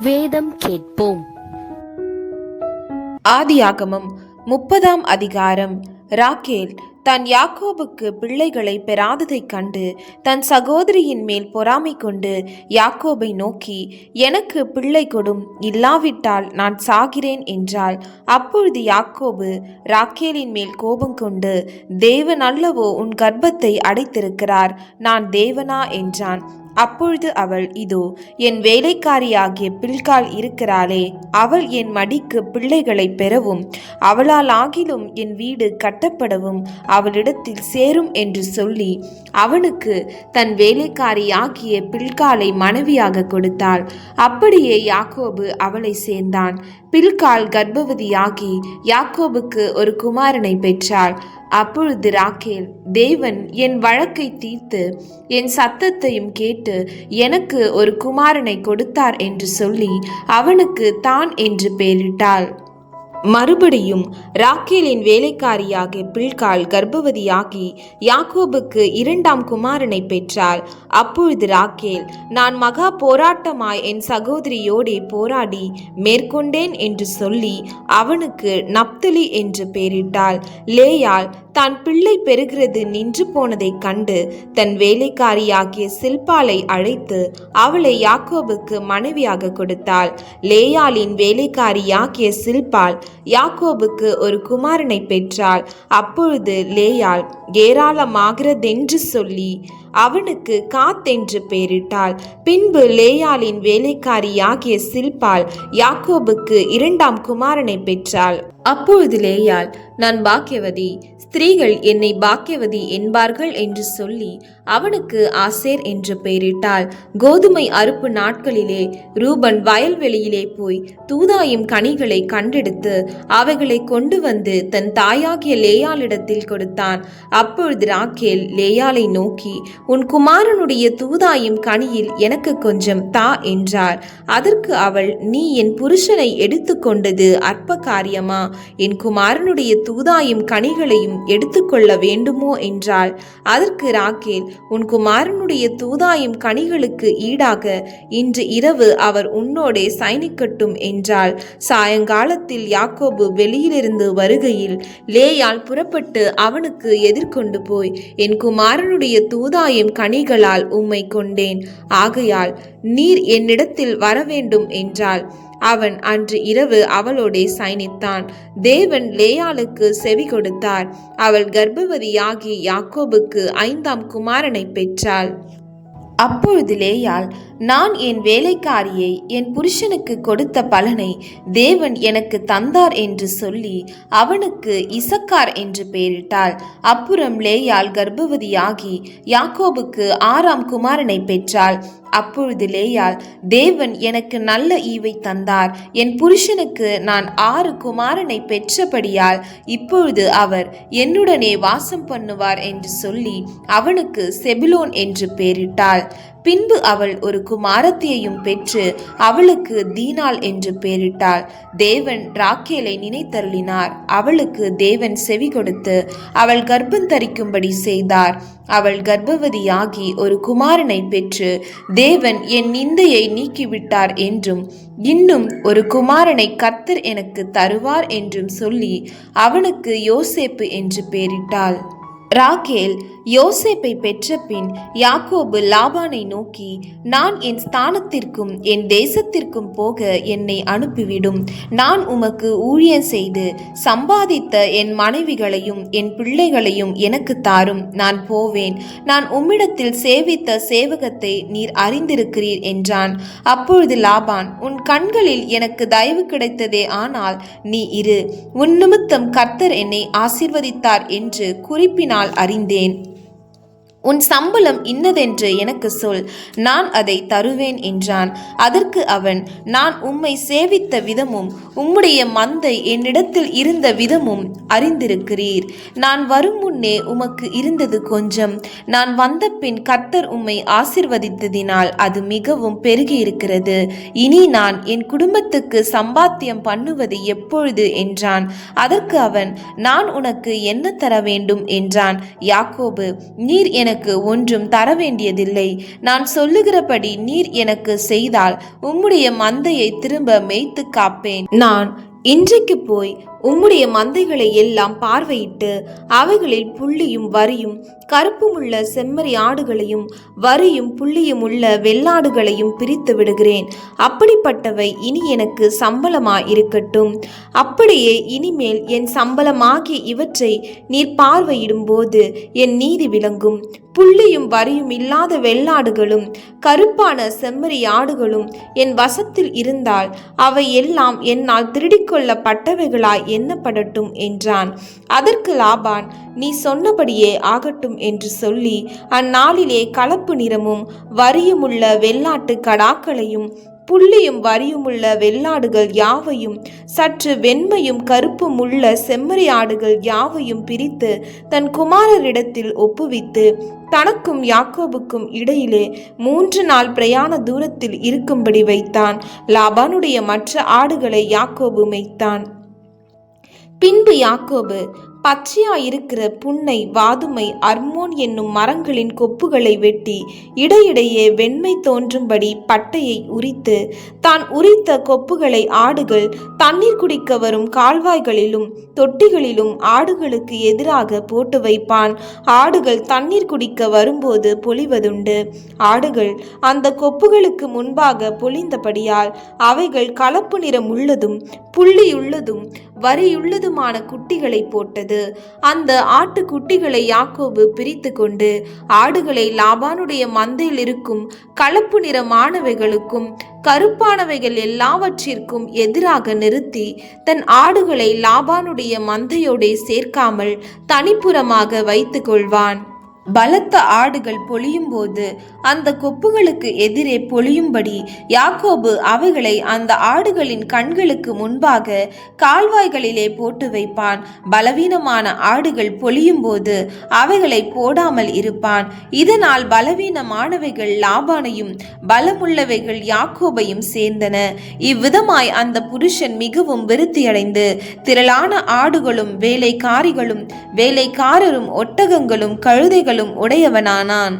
வேதம் கேட்போம். ஆதியாகமம் 30ஆம் அதிகாரம். ராக்கேல் தன் யாக்கோபுக்கு பிள்ளைகளை பெறாததைக் கண்டு தன் சகோதரியின் மேல் பொறாமை கொண்டு யாக்கோபை நோக்கி, எனக்கு பிள்ளை கொடும், இல்லாவிட்டால் நான் சாகிறேன் என்றாள். அப்பொழுது யாக்கோபு ராக்கேலின் மேல் கோபம் கொண்டு, தேவன் அல்லவோ உன் கர்ப்பத்தை அடைத்திருக்கிறார், நான் தேவனா என்றான். அப்பொழுது அவள், இதோ என் வேலைக்காரியாகிய பில்காள் இருக்கிறாளே, அவள் என் மடிக்கு பிள்ளைகளை பெறவும் அவளால் ஆகிலும் என் வீடு கட்டப்படவும் அவளிடத்தில் சேரும் என்று சொல்லி அவனுக்கு தன் வேலைக்காரியாகிய பில்காளை மனைவியாக கொடுத்தாள். அப்படியே யாக்கோபு அவளை சேர்ந்தான். பில்காள் கர்ப்பவதியாகி யாக்கோபுக்கு ஒரு குமாரனை பெற்றாள். அப்பொழுது ராக்கேல், தேவன் என் வழக்கை தீர்த்து என் சத்தத்தையும் கேட்டு எனக்கு ஒரு குமாரனை கொடுத்தார் என்று சொல்லி அவனுக்கு தான் என்று பெயரிட்டாள். மறுபடியும் ராக்கேலின் வேலைக்காரியாக பில்காள் கர்ப்பவதியாகி யாக்கோபுக்கு 2ஆம் குமாரனை பெற்றாள். அப்பொழுது ராக்கேல், நான் மகா போராட்டமாய் என் சகோதரியோடே போராடி மேற்கொண்டேன் என்று சொல்லி அவனுக்கு நப்தலி என்று பெயரிட்டாள். லேயாள் தான் பிள்ளை பெறுகிறது நின்று போனதைக் கண்டு தன் வேலைக்காரியாகிய சில்பாளை அழைத்து அவளை யாக்கோபுக்கு மனைவியாக கொடுத்தாள். லேயாளின் வேலைக்காரியாகிய சில்பாள் யாக்கோபுக்கு ஒரு குமாரனை பெற்றாள். அப்பொழுது லேயாள் ஏராளமாகிறதென்று சொல்லி அவனுக்கு காத் என்று பெயரிட்டாள். பின்பு லேயாளின் வேலைக்காரியாகிய சில்பாள் யாக்கோபுக்கு 2ஆம் குமாரனை பெற்றாள். அப்பொழுது லேயாள், நான் பாக்கியவதி, ஸ்திரீகள் என்னை பாக்கியவதி என்பார்கள் என்று சொல்லி அவனுக்கு ஆசேர் என்று பெயரிட்டாள். கோதுமை அறுப்பு நாட்களிலே ரூபன் வயல்வெளியிலே போய் தூதாயும் கனிகளை கண்டெடுத்து அவைகளை கொண்டு வந்து தன் தாயாகிய லேயாளிடத்தில் கொடுத்தான். அப்பொழுது ராக்கேல் லேயாளை நோக்கி, உன் குமாரனுடைய தூதாயும் கனியில் எனக்கு கொஞ்சம் தா என்றார். அதற்கு அவள், நீ என் புருஷனை எடுத்து கொண்டது அற்ப காரியமா? என் குமாரனுடைய தூதாயும் கனிகளையும் எடுத்துக்கொள்ள வேண்டுமோ என்றாள். அதற்கு ராக்கேல், உன் குமாரனுடைய தூதாயும் கனிகளுக்கு ஈடாக இன்று இரவு அவர் உன்னோடே சயனிக்கட்டும் என்றாள். சாயங்காலத்தில் யாக்கோபு வெளியிலிருந்து வருகையில் லேயாள் புறப்பட்டு அவனுக்கு எதிர்கொண்டு போய், என் குமாரனுடைய தூதாயும் கனிகளால் உம்மை கொண்டேன், ஆகையால் நீர் என்னிடத்தில் வரவேண்டும் என்றாள். அவன் அன்று இரவு அவளோடே சயனித்தான். தேவன் லேயாளுக்கு செவி கொடுத்தார். அவள் கர்ப்பவதியாகி யாக்கோபுக்கு 5ஆம் குமாரனை பெற்றாள். அப்பொழுது லேயாள், நான் என் வேலைக்காரியை என் புருஷனுக்கு கொடுத்த பலனை தேவன் எனக்கு தந்தார் என்று சொல்லி அவனுக்கு இசக்கார் என்று பெயரிட்டாள். அப்புறம் லேயாள் கர்ப்பவதியாகி யாக்கோபுக்கு 6ஆம் குமாரனை பெற்றாள். அப்பொழுது லேயாள், தேவன் எனக்கு நல்ல ஈவை தந்தார், என் புருஷனுக்கு நான் 6 குமாரனை பெற்றபடியால் இப்பொழுது அவர் என்னுடனே வாசம் பண்ணுவார் என்று சொல்லி அவனுக்கு செபுலோன் என்று பெயரிட்டாள். பின்பு அவள் ஒரு குமாரத்தியையும் பெற்று அவளுக்கு தீனாள் என்று பெயரிட்டாள். தேவன் ராக்கேலை நினைத்தருளினார். அவளுக்கு தேவன் செவி கொடுத்து அவள் கர்ப்பம் தரிக்கும்படி செய்தார். அவள் கர்ப்பவதியாகி ஒரு குமாரனை பெற்று, தேவன் என் நிந்தையை நீக்கிவிட்டார் என்றும் இன்னும் ஒரு குமாரனை கர்த்தர் எனக்கு தருவார் என்றும் சொல்லி அவனுக்கு யோசேப்பு என்று பெயரிட்டாள். ராக்கேல் யோசேப்பை பெற்ற பின் யாக்கோபு லாபானை நோக்கி, நான் என் ஸ்தானத்திற்கும் என் தேசத்திற்கும் போக என்னை அனுப்பிவிடும். நான் உமக்கு ஊழியம் செய்து சம்பாதித்த என் மனைவிகளையும் என் பிள்ளைகளையும் எனக்கு தாரும், நான் போவேன். நான் உம்மிடத்தில் சேவித்த சேவகத்தை நீர் அறிந்திருக்கிறீர் என்றான். அப்பொழுது லாபான், உன் கண்களில் எனக்கு தயவு கிடைத்ததே, ஆனால் நீ இரு, உன் நிமித்தம் கர்த்தர் என்னை ஆசீர்வதித்தார் என்று குறிப்பினால் அறிந்தேன். உன் சம்பளம் இன்னதென்று எனக்கு சொல், நான் அதை தருவேன் என்றான். அதற்கு அவன், நான் உம்மை சேவித்த விதமும் உம்முடைய மந்தை என்னிடத்தில் இருந்த விதமும் அறிந்திருக்கிறீர். நான் வரும் முன்னே உமக்கு இருந்தது கொஞ்சம், நான் வந்த பின் கர்த்தர் உம்மை ஆசீர்வதித்ததினால் அது மிகவும் பெருகி இருக்கிறது. இனி நான் என் குடும்பத்துக்கு சம்பாத்தியம் பண்ணுவது எப்பொழுது என்றான். அதற்கு அவன், நான் உனக்கு என்ன தர வேண்டும் என்றான். யாக்கோபு, நீர் எனக்கு ஒன்றும் தர வேண்டியதில்லை. நான் சொல்லுகிறபடி நீர் எனக்கு செய்தால் உம்முடைய மந்தையை திரும்ப மேய்த்து காப்பேன். நான் இன்றைக்கு போய் உம்முடைய மந்தைகளை எல்லாம் பார்வையிட்டு அவைகளில் புள்ளியும் வரியும் கருப்புமுள்ள செம்மறி ஆடுகளையும் வரியும் புள்ளியும் உள்ள வெள்ளாடுகளையும் பிரித்து விடுகிறேன். அப்படிப்பட்டவை இனி எனக்கு சம்பளமாய் இருக்கட்டும். அப்படியே இனிமேல் என் சம்பளமாகிய இவற்றை நீர் பார்வையிடும் போது என் நீதி விளங்கும். புள்ளியும் வரியும் இல்லாத வெள்ளாடுகளும் கருப்பான செம்மறி ஆடுகளும் என் வசத்தில் இருந்தால் அவை எல்லாம் என்னால் திருடிக்கொள்ளப்பட்டவைகளாய் எண்ணப்படட்டும் என்றான். அதற்கு லாபான், நீ சொன்னபடியே ஆகட்டும் என்று சொல்லி அந்நாளிலே கலப்பு நிறமும் வரியுமுள்ள வெள்ளாட்டு கடாக்களையும் புள்ளியும் வரியுமுள்ள வெள்ளாடுகள் யாவையும் சற்று வெண்மையும் கருப்பும் உள்ள செம்மறி ஆடுகள் யாவையும் பிரித்து தன் குமாரரிடத்தில் ஒப்புவித்து தனக்கும் யாக்கோபுக்கும் இடையிலே 3 நாள் பிரயாண தூரத்தில் இருக்கும்படி வைத்தான். லாபானுடைய மற்ற ஆடுகளை யாக்கோபு மேய்த்தான். பின்பு யாக்கோபு பச்சையாயிருக்கிற புன்னை வாதுமை அர்மோன் என்னும் மரங்களின் கொப்புகளை வெட்டி இடையிடையே வெண்மை தோன்றும்படி பட்டையை உரித்து தான் உரித்த கொப்புகளை ஆடுகள் தண்ணீர் குடிக்க வரும் கால்வாய்களிலும் தொட்டிகளிலும் ஆடுகளுக்கு எதிராக போட்டு வைப்பான். ஆடுகள் தண்ணீர் குடிக்க வரும்போது பொழிவதுண்டு. ஆடுகள் அந்த கொப்புகளுக்கு முன்பாக பொழிந்தபடியால் அவைகள் கலப்பு நிறம் உள்ளதும் புள்ளியுள்ளதும் வரியுள்ளதுமான குட்டிகளை போட்டது. அந்த ஆட்டு குட்டிகளை யாக்கோபு பிரித்து கொண்டு ஆடுகளை லாபானுடைய மந்தையில் இருக்கும் கலப்பு நிறமானவைகளுக்கும் கருப்பானவைகள் எல்லாவற்றிற்கும் எதிராக நிறுத்தி தன் ஆடுகளை லாபானுடைய மந்தையோடே சேர்க்காமல் தனிப்புறமாக வைத்து கொள்வான். பலத்த ஆடுகள் பொழியும் போது அந்த கொப்புகளுக்கு எதிரே பொழியும்படி யாக்கோபு அவைகளை அந்த ஆடுகளின் கண்களுக்கு முன்பாக கால்வாய்களிலே போட்டு வைப்பான். பலவீனமான ஆடுகள் பொழியும் போது அவைகளை போடாமல் இருப்பான். இதனால் பலவீனமானவைகள் லாபானையும் பலமுள்ளவைகள் யாக்கோபையும் சேர்ந்தன. இவ்விதமாய் அந்த புருஷன் மிகவும் விருத்தியடைந்து திரளான ஆடுகளும் வேலைக்காரிகளும் வேலைக்காரரும் ஒட்டகங்களும் கழுதைகளும் உடையவனானான்.